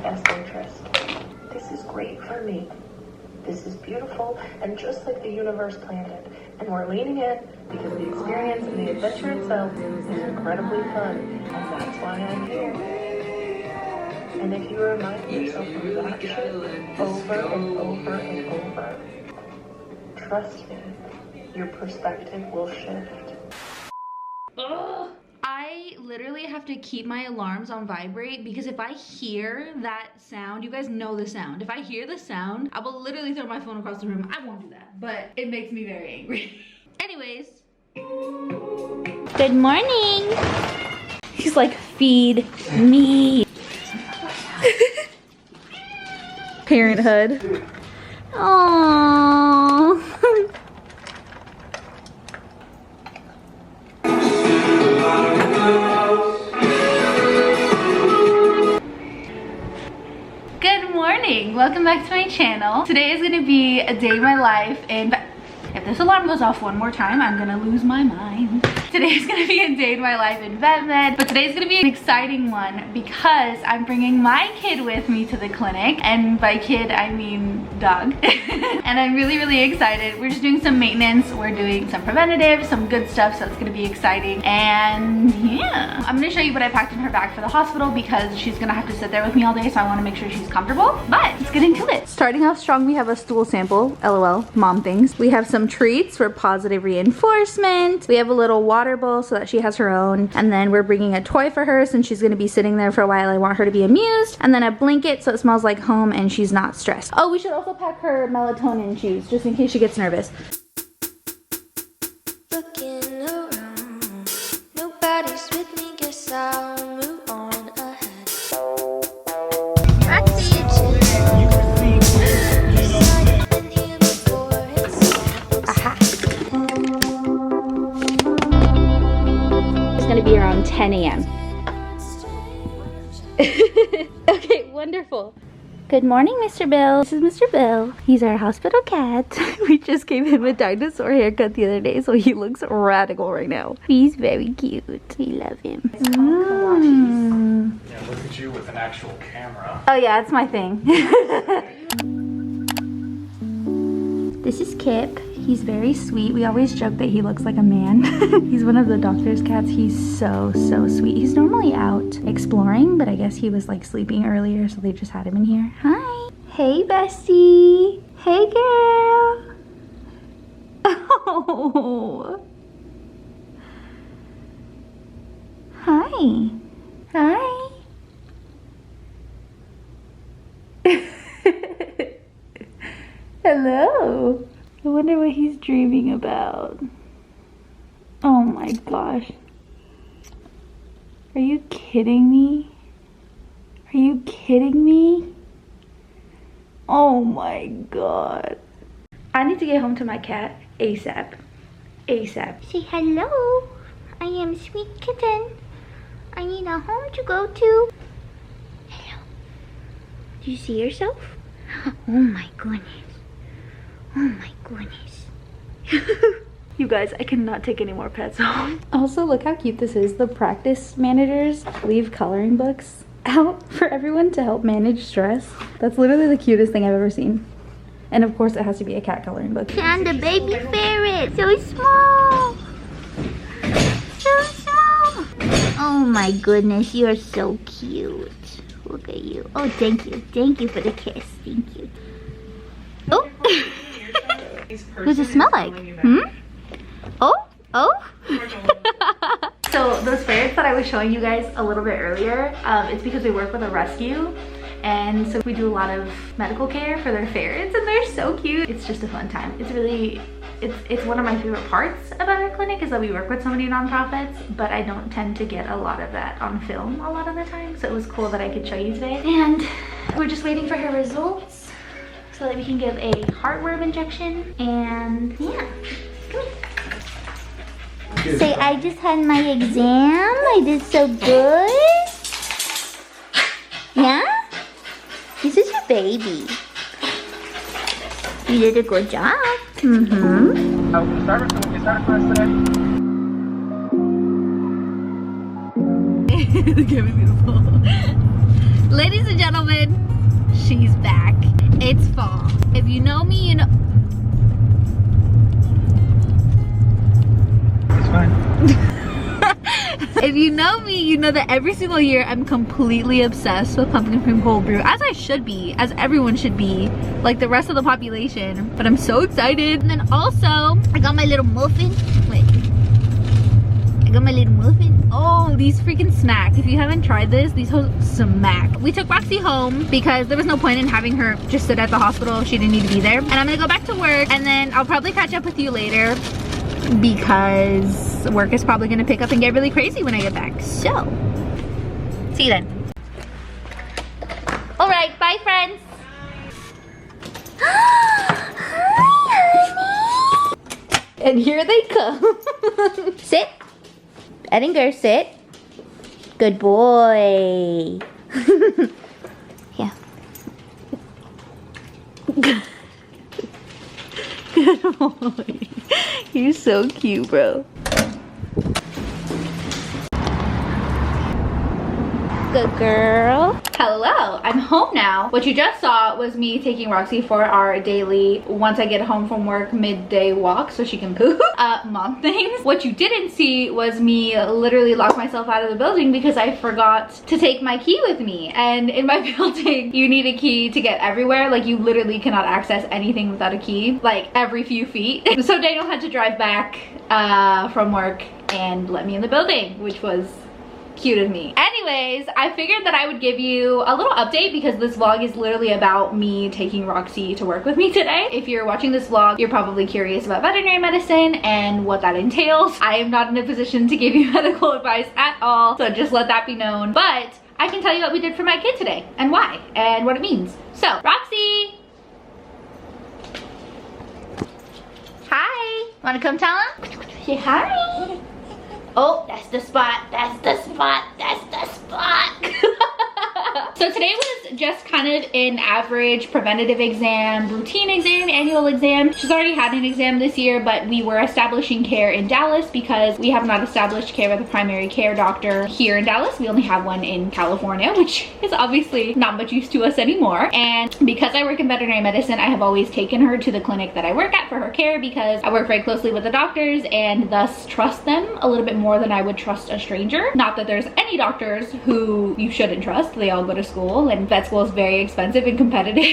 best interest. This is great for me. This is beautiful and just like the universe planned it. And we're leaning in because the experience and the adventure itself is incredibly fun. And that's why I'm here. And if you remind yourself of that shit over and over and over, trust me, your perspective will shift. Ugh. I literally have to keep my alarms on vibrate because if I hear that sound, you guys know the sound. If I hear the sound, I will literally throw my phone across the room. I won't do that, but it makes me very angry. Anyways. Good morning. He's like, feed me. Parenthood. Aww. Good morning, welcome back to my channel. Today is gonna be a day in my life and if this alarm goes off one more time, I'm gonna lose my mind. Today is gonna be a day in my life in vet med, but today's gonna be an exciting one because I'm bringing my kid with me to the clinic, and by kid I mean dog. And I'm really excited. We're just doing some maintenance, we're doing some preventative, some good stuff, so it's gonna be exciting. And yeah, I'm gonna show you what I packed in her bag for the hospital because she's gonna have to sit there with me all day, so I wanna make sure she's comfortable. But let's get into it. Starting off strong, we have a stool sample, LOL, mom things. We have some treats for positive reinforcement. We have a little water bowl so that she has her own. And then we're bringing a toy for her since she's gonna be sitting there for a while. I want her to be amused. And then a blanket so it smells like home and she's not stressed. Oh, we should also pack her melatonin chews just in case she gets nervous. Looking around, nobody's with me, guess I'll move on ahead. Aha. It's gonna be around 10 a.m. Okay, wonderful. Good morning, Mr. Bill. This is Mr. Bill. He's our hospital cat. We just gave him a dinosaur haircut the other day, so he looks radical right now. He's very cute. We love him. Yeah, look at you with an actual camera. Oh yeah, it's my thing. This is Kip. He's very sweet. We always joke that he looks like a man. He's one of the doctor's cats. He's so sweet. He's normally out exploring, but I guess he was like sleeping earlier, so they just had him in here. Hi. Hey, bestie. Hey, girl. Oh. Hi. Hi. Hello. I wonder what he's dreaming about. Oh my gosh. Are you kidding me? Are you kidding me? Oh my god. I need to get home to my cat ASAP. ASAP. Say hello. I am Sweet Kitten. I need a home to go to. Hello. Do you see yourself? Oh my goodness. Oh my goodness. You guys, I cannot take any more pets home. Also, look how cute this is. The practice managers leave coloring books out for everyone to help manage stress. That's literally the cutest thing I've ever seen. And of course, it has to be a cat coloring book. And the baby ferret, so small. So small. Oh my goodness, you are so cute. Look at you. Oh, thank you. Thank you for the kiss. Thank you. Oh. What does it smell like? Hmm? Oh? Oh? So those ferrets that I was showing you guys a little bit earlier, it's because we work with a rescue. And so we do a lot of medical care for their ferrets and they're so cute. It's just a fun time. It's really, it's one of my favorite parts about our clinic is that we work with so many nonprofits, but I don't tend to get a lot of that on film a lot of the time. So it was cool that I could show you today. And we're just waiting for her results so that we can give a heartworm injection, and yeah, come here. Say, I just had my exam. I did so good. Yeah? This is your baby. You did a good job. Mm-hmm. Can you start for us today? Look at me, beautiful. Ladies and gentlemen, she's back. It's fall. If you know me, you know. It's fine. If you know me, you know that every single year I'm completely obsessed with pumpkin cream cold brew, as I should be, as everyone should be, like the rest of the population. But I'm so excited. And then also, I got my little muffin. Wait. I got my little muffin. Oh, these freaking smack. If you haven't tried this, these hoes smack. We took Roxy home because there was no point in having her just sit at the hospital. She didn't need to be there. And I'm gonna go back to work, and then I'll probably catch up with you later because work is probably gonna pick up and get really crazy when I get back. So, see you then. All right, bye friends. Hi, honey. And here they come. Sit. Edinger, sit. Good boy. Yeah. Good boy. You're so cute, bro. Good girl. Hello, I'm home now. What you just saw was me taking Roxy for our daily, once I get home from work, midday walk so she can poop, mom things. What you didn't see was me literally lock myself out of the building because I forgot to take my key with me. And in my building, you need a key to get everywhere. Like, you literally cannot access anything without a key, like every few feet. So Daniel had to drive back from work and let me in the building, which was cute of me. Anyways, I figured that I would give you a little update because this vlog is literally about me taking Roxy to work with me today. If you're watching this vlog, you're probably curious about veterinary medicine and what that entails. I am not in a position to give you medical advice at all, so just let that be known. But I can tell you what we did for my kid today and why and what it means. So, Roxy! Hi! Wanna come tell him? Say hi! Oh, that's the spot, that's the spot, that's the spot. So today was just kind of an average preventative exam, routine exam, annual exam. She's already had an exam this year, but we were establishing care in Dallas because we have not established care with a primary care doctor here in Dallas. We only have one in California, which is obviously not much use to us anymore. And because I work in veterinary medicine, I have always taken her to the clinic that I work at for her care because I work very closely with the doctors and thus trust them a little bit more than I would trust a stranger. Not that there's any doctors who you shouldn't trust. They all go to school, and vet school is very expensive and competitive,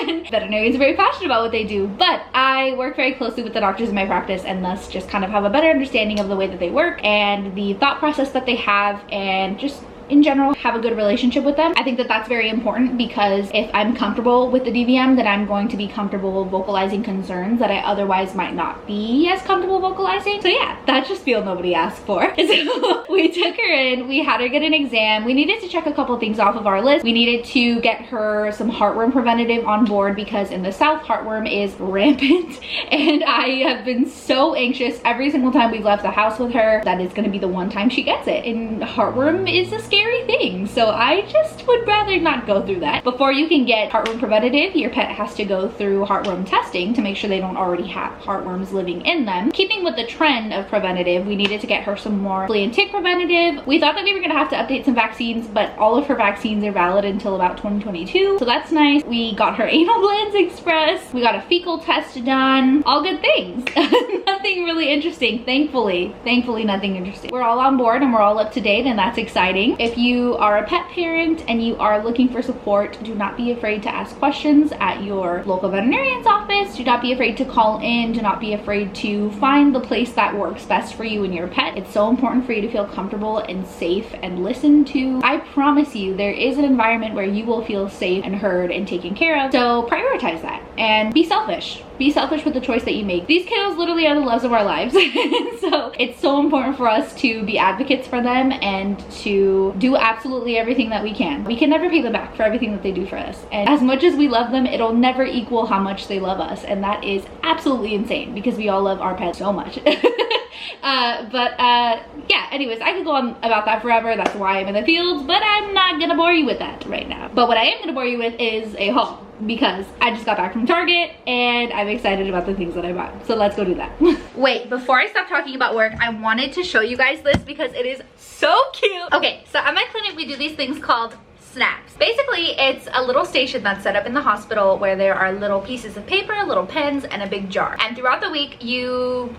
and veterinarians are very passionate about what they do. But I work very closely with the doctors in my practice and thus just kind of have a better understanding of the way that they work and the thought process that they have, and just in general have a good relationship with them. I think that that's very important because if I'm comfortable with the DVM, then I'm going to be comfortable vocalizing concerns that I otherwise might not be as comfortable vocalizing. So yeah, that's just feel nobody asked for. So we took her in, we had her get an exam. We needed to check a couple things off of our list. We needed to get her some heartworm preventative on board because in the South, heartworm is rampant. And I have been so anxious every single time we've left the house with her that it's gonna be the one time she gets it. And heartworm is a scary thing, so I just would rather not go through that. Before you can get heartworm preventative, your pet has to go through heartworm testing to make sure they don't already have heartworms living in them. Keeping with the trend of preventative, we needed to get her some more flea and tick preventative. We thought that we were gonna have to update some vaccines, but all of her vaccines are valid until about 2022, so that's nice. We got her anal glands expressed, we got a fecal test done, all good things. Nothing really interesting, thankfully nothing interesting. We're all on board and we're all up to date, and that's exciting. If you are a pet parent and you are looking for support, do not be afraid to ask questions at your local veterinarian's office. Do not be afraid to call in. Do not be afraid to find the place that works best for you and your pet. It's so important for you to feel comfortable and safe and listened to. I promise you, there is an environment where you will feel safe and heard and taken care of. So prioritize that and be selfish. Be selfish with the choice that you make. These kiddos literally are the loves of our lives. So it's so important for us to be advocates for them and to do absolutely everything that we can. We can never pay them back for everything that they do for us. And as much as we love them, it'll never equal how much they love us. And that is absolutely insane because we all love our pets so much. Yeah, anyways, I could go on about that forever. That's why I'm in the fields, but I'm not gonna bore you with that right now. But what I am gonna bore you with is a haul because I just got back from Target and I'm excited about the things that I bought. So let's go do that. Wait, before I stop talking about work, I wanted to show you guys this because it is so cute. Okay, so at my clinic, we do these things called Snaps. Basically, it's a little station that's set up in the hospital where there are little pieces of paper, little pens, and a big jar. And throughout the week, you're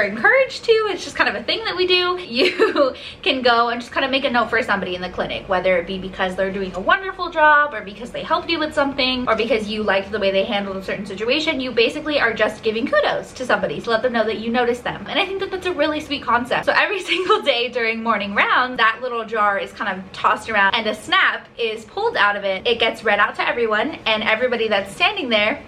encouraged to, it's just kind of a thing that we do. You can go and just kind of make a note for somebody in the clinic, whether it be because they're doing a wonderful job, or because they helped you with something, or because you liked the way they handled a certain situation. You basically are just giving kudos to somebody to let them know that you noticed them. And I think that that's a really sweet concept. So every single day during morning rounds, that little jar is kind of tossed around and a snap is pulled out of it. It gets read out to everyone, and everybody that's standing there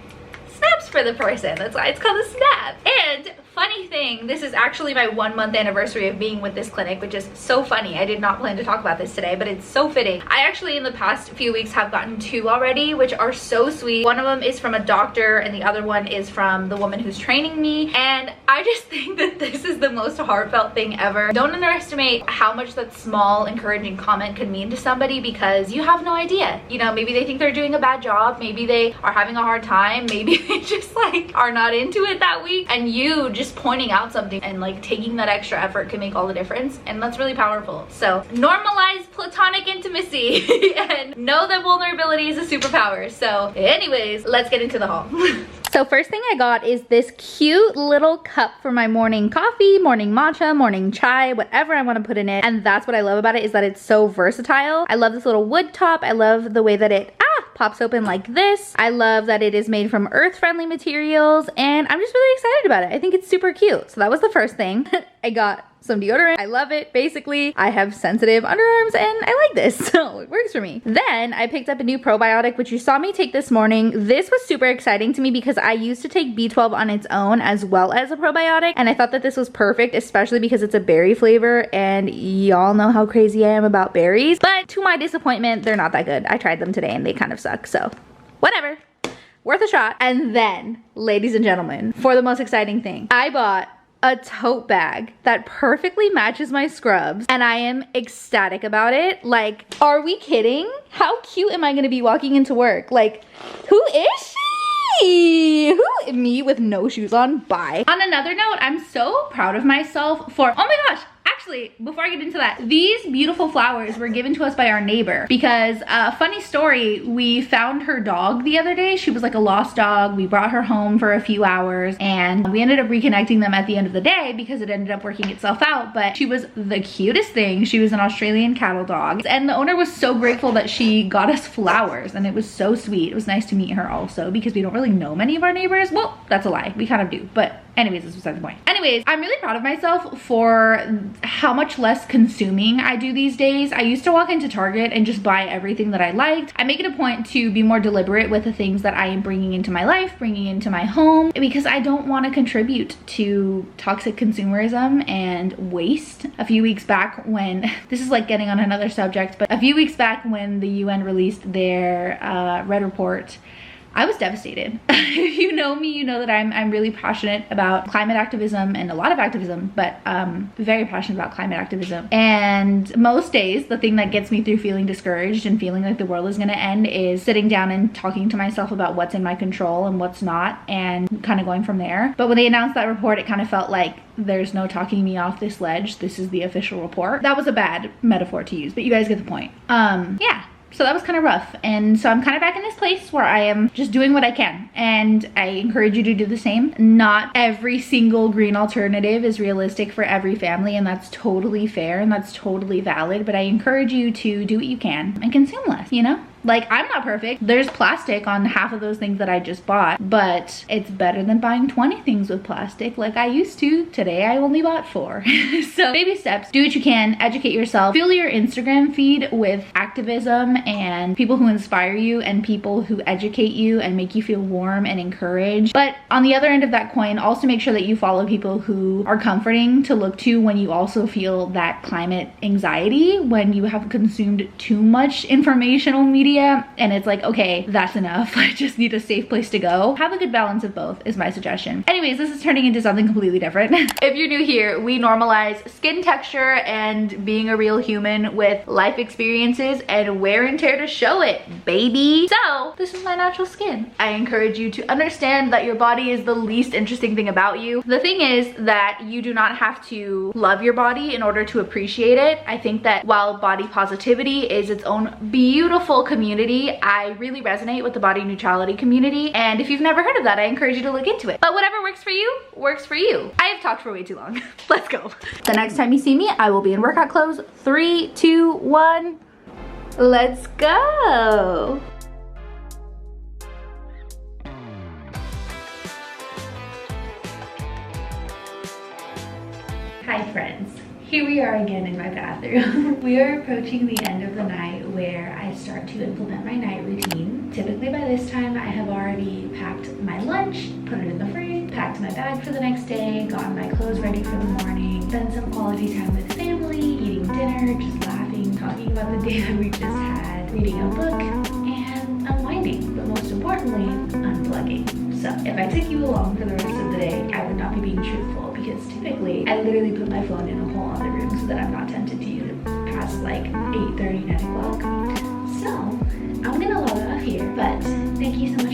snaps for the person. That's why it's called a snap. And funny thing, this is actually my 1-month anniversary of being with this clinic, which is so funny. I did not plan to talk about this today, but it's so fitting. I actually in the past few weeks have gotten 2 already, which are so sweet. One of them is from a doctor and the other one is from the woman who's training me. And I just think that this is the most heartfelt thing ever. Don't underestimate how much that small encouraging comment can mean to somebody, because you have no idea. You know, maybe they think they're doing a bad job, maybe they are having a hard time, maybe they just like are not into it that week, and you just pointing out something and like taking that extra effort can make all the difference, and that's really powerful. So normalize platonic intimacy and know that vulnerability is a superpower. So anyways, let's get into the haul. So first thing I got is this cute little cup for my morning coffee, morning matcha, morning chai, whatever I want to put in it. And that's what I love about it, is that it's so versatile. I love this little wood top. I love the way that it pops open like this. I love that it is made from earth-friendly materials, and I'm just really excited about it. I think it's super cute. So that was the first thing. I got some deodorant. I love it. Basically, I have sensitive underarms and I like this, so it works for me. Then I picked up a new probiotic, which you saw me take this morning. This was super exciting to me because I used to take B12 on its own as well as a probiotic, and I thought that this was perfect, especially because it's a berry flavor, and y'all know how crazy I am about berries. But to my disappointment, they're not that good. I tried them today and they kind of suck, so whatever. Worth a shot. And then, ladies and gentlemen, for the most exciting thing, I bought a tote bag that perfectly matches my scrubs, and I am ecstatic about it. Like, are we kidding? How cute am I gonna be walking into work? Like, who is she? Who? Me with no shoes on? Bye. On another note, I'm so proud of myself for, oh my gosh, actually, before I get into that, these beautiful flowers were given to us by our neighbor because, funny story, we found her dog the other day. She was like a lost dog. We brought her home for a few hours and we ended up reconnecting them at the end of the day because it ended up working itself out, but she was the cutest thing. She was an Australian cattle dog, and the owner was so grateful that she got us flowers, and it was so sweet. It was nice to meet her also because we don't really know many of our neighbors. Well, that's a lie. We kind of do, but anyways, this was the point. Anyways, I'm really proud of myself for how much less consuming I do these days. I used to walk into Target and just buy everything that I liked. I make it a point to be more deliberate with the things that I am bringing into my life, bringing into my home, because I don't want to contribute to toxic consumerism and waste. A few weeks back when, this is like getting on another subject, but a few weeks back when the UN released their red report, I was devastated. If you know me, you know that I'm really passionate about climate activism and a lot of activism, but very passionate about climate activism. And most days, the thing that gets me through feeling discouraged and feeling like the world is gonna end is sitting down and talking to myself about what's in my control and what's not, and kind of going from there. But when they announced that report, it kind of felt like there's no talking me off this ledge. This is the official report. That was a bad metaphor to use, but you guys get the point. Yeah. So that was kind of rough, and so I'm kind of back in this place where I am just doing what I can, and I encourage you to do the same. Not every single green alternative is realistic for every family, and that's totally fair and that's totally valid, but I encourage you to do what you can and consume less, you know? Like, I'm not perfect. There's plastic on half of those things that I just bought, but it's better than buying 20 things with plastic like I used to. Today, I only bought 4. So baby steps, do what you can, educate yourself, fill your Instagram feed with activism and people who inspire you and people who educate you and make you feel warm and encouraged. But on the other end of that coin, also make sure that you follow people who are comforting to look to when you also feel that climate anxiety, when you have consumed too much informational media media and it's like, okay, that's enough. I just need a safe place to go. Have a good balance of both is my suggestion. Anyways, this is turning into something completely different. If you're new here, we normalize skin texture and being a real human with life experiences and wear and tear to show it, baby. So this is my natural skin. I encourage you to understand that your body is the least interesting thing about you. The thing is that you do not have to love your body in order to appreciate it. I think that while body positivity is its own beautiful community, I really resonate with the body neutrality community. And if you've never heard of that, I encourage you to look into it. But whatever works for you, works for you. I have talked for way too long. Let's go. The next time you see me, I will be in workout clothes. 3, 2, 1. Let's go. Hi friends, here we are again in my bathroom. We are approaching the end of the night where I start to implement my night routine. Typically by this time I have already packed my lunch, put it in the fridge, packed my bag for the next day, gotten my clothes ready for the morning, spent some quality time with family, eating dinner, just laughing, talking about the day that we just had, reading a book, and unwinding, but most importantly, unplugging. So if I took you along for the rest of the day, I would not be being truthful because typically I literally put my phone in a whole other room so that I'm not tempted to use it past like 8:30, 9 o'clock. So I'm gonna log off here, but thank you so much